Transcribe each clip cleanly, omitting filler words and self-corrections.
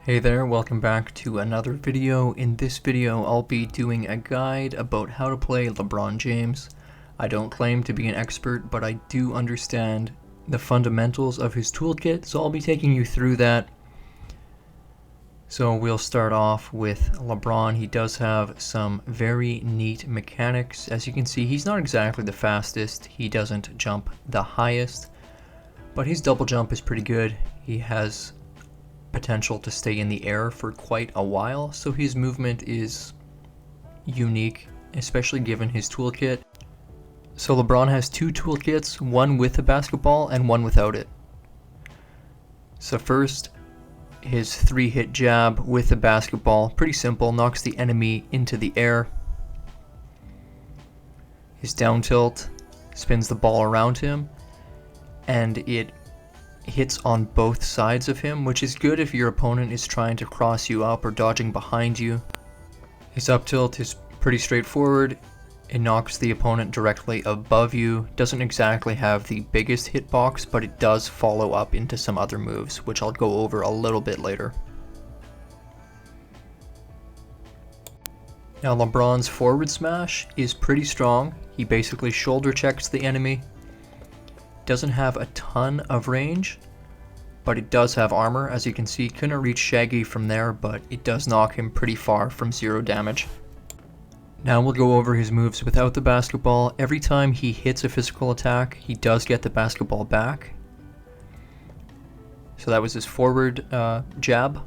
Hey there, welcome back to another video. In this video, I'll be doing a guide about how to play LeBron James. I don't claim to be an expert, but I do understand the fundamentals of his toolkit, so I'll be taking you through that. So we'll start off with LeBron. He does have some very neat mechanics. As you can see, he's not exactly the fastest. He doesn't jump the highest, but his double jump is pretty good. He has potential to stay in the air for quite a while, so his movement is unique, especially given his toolkit. So LeBron has two toolkits, one with a basketball and one without it. So first, his 3-hit jab with the basketball, pretty simple, knocks the enemy into the air. His down tilt spins the ball around him, and it hits on both sides of him, which is good if your opponent is trying to cross you up or dodging behind you. His up tilt is pretty straightforward. It knocks the opponent directly above you. Doesn't exactly have the biggest hitbox, but it does follow up into some other moves, which I'll go over a little bit later. Now LeBron's forward smash is pretty strong. He basically shoulder checks the enemy. Doesn't have a ton of range, but it does have armor. As you can see, couldn't reach Shaggy from there, but it does knock him pretty far from 0 damage. Now we'll go over his moves without the basketball. Every time he hits a physical attack, he does get the basketball back. So that was his forward jab.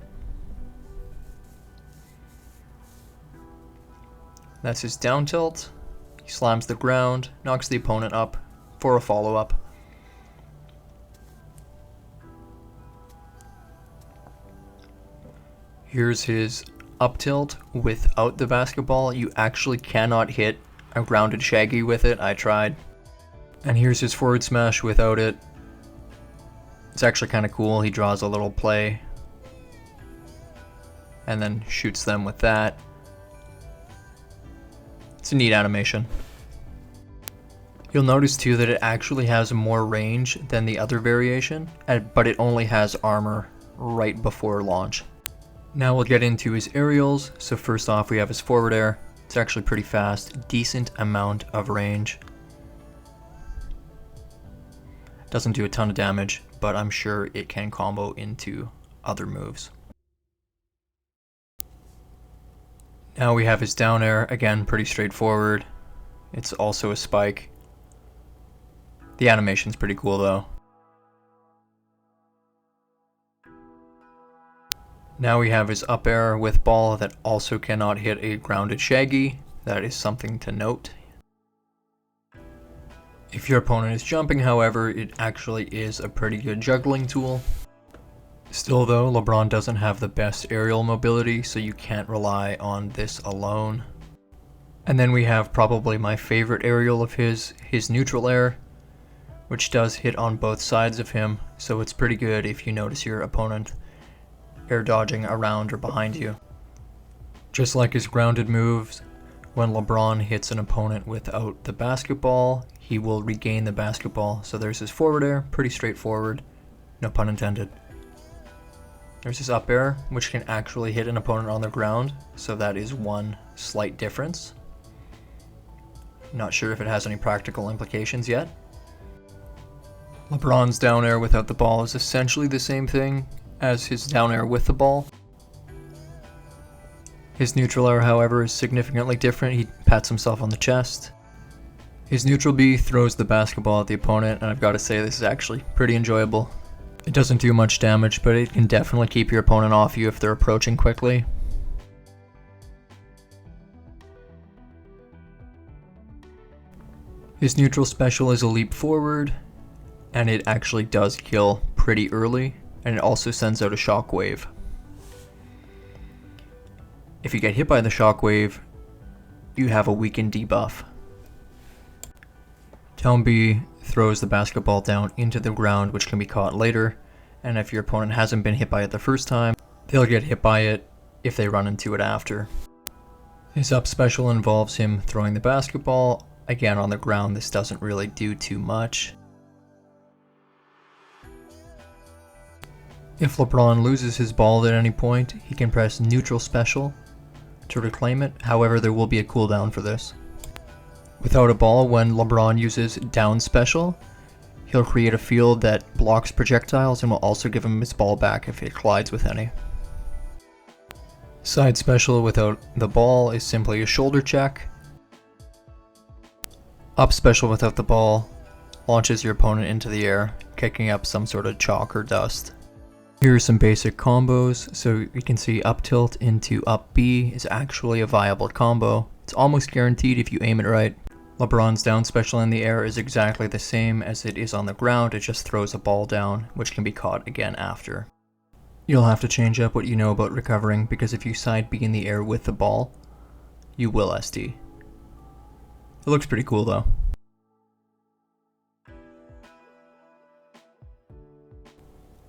That's his down tilt. He slams the ground, knocks the opponent up for a follow-up. Here's his up tilt without the basketball. You actually cannot hit a grounded Shaggy with it. I tried. And here's his forward smash without it. It's actually kind of cool. He draws a little play and then shoots them with that. It's a neat animation. You'll notice too that it actually has more range than the other variation, but it only has armor right before launch. Now we'll get into his aerials. So first off, we have his forward air. It's actually pretty fast, decent amount of range. Doesn't do a ton of damage, but I'm sure it can combo into other moves. Now we have his down air, again pretty straightforward. It's also a spike. The animation's pretty cool though. Now we have his up air with ball that also cannot hit a grounded Shaggy. That is something to note. If your opponent is jumping, however, it actually is a pretty good juggling tool. Still though, LeBron doesn't have the best aerial mobility, so you can't rely on this alone. And then we have probably my favorite aerial of his neutral air, which does hit on both sides of him, so it's pretty good if you notice your opponent air dodging around or behind you. Just like his grounded moves, when LeBron hits an opponent without the basketball, he will regain the basketball. So there's his forward air, pretty straightforward, no pun intended. There's his up air, which can actually hit an opponent on the ground, so that is one slight difference. Not sure if it has any practical implications yet. LeBron's down air without the ball is essentially the same thing as his down air with the ball. His neutral air, however, is significantly different. He pats himself on the chest. His neutral B throws the basketball at the opponent, and I've got to say this is actually pretty enjoyable. It doesn't do much damage, but it can definitely keep your opponent off you if they're approaching quickly. His neutral special is a leap forward, and it actually does kill pretty early. And it also sends out a shockwave. If you get hit by the shockwave, you have a weakened debuff. Tone B throws the basketball down into the ground, which can be caught later, and if your opponent hasn't been hit by it the first time, they'll get hit by it if they run into it after. His up special involves him throwing the basketball. Again, on the ground, this doesn't really do too much. If LeBron loses his ball at any point, he can press neutral special to reclaim it. However, there will be a cooldown for this. Without a ball, when LeBron uses down special, he'll create a field that blocks projectiles and will also give him his ball back if it collides with any. Side special without the ball is simply a shoulder check. Up special without the ball launches your opponent into the air, kicking up some sort of chalk or dust. Here are some basic combos. So you can see up tilt into up B is actually a viable combo. It's almost guaranteed if you aim it right. LeBron's down special in the air is exactly the same as it is on the ground, it just throws a ball down, which can be caught again after. You'll have to change up what you know about recovering, because if you side B in the air with the ball, you will SD. It looks pretty cool though.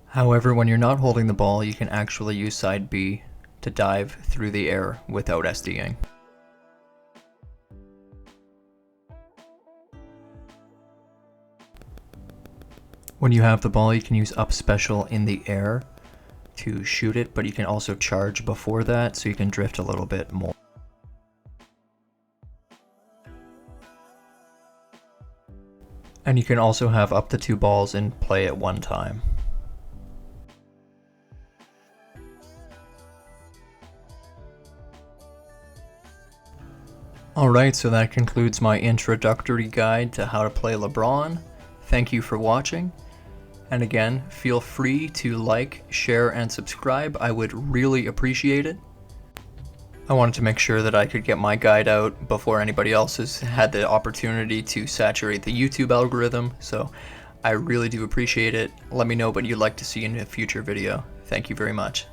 However, when you're not holding the ball, you can actually use side B to dive through the air without SDing. When you have the ball, you can use up special in the air to shoot it, but you can also charge before that, so you can drift a little bit more. And you can also have up to 2 balls in play at one time. Alright, so that concludes my introductory guide to how to play LeBron. Thank you for watching. And again, feel free to like, share, and subscribe. I would really appreciate it. I wanted to make sure that I could get my guide out before anybody else has had the opportunity to saturate the YouTube algorithm, so I really do appreciate it. Let me know what you'd like to see in a future video. Thank you very much.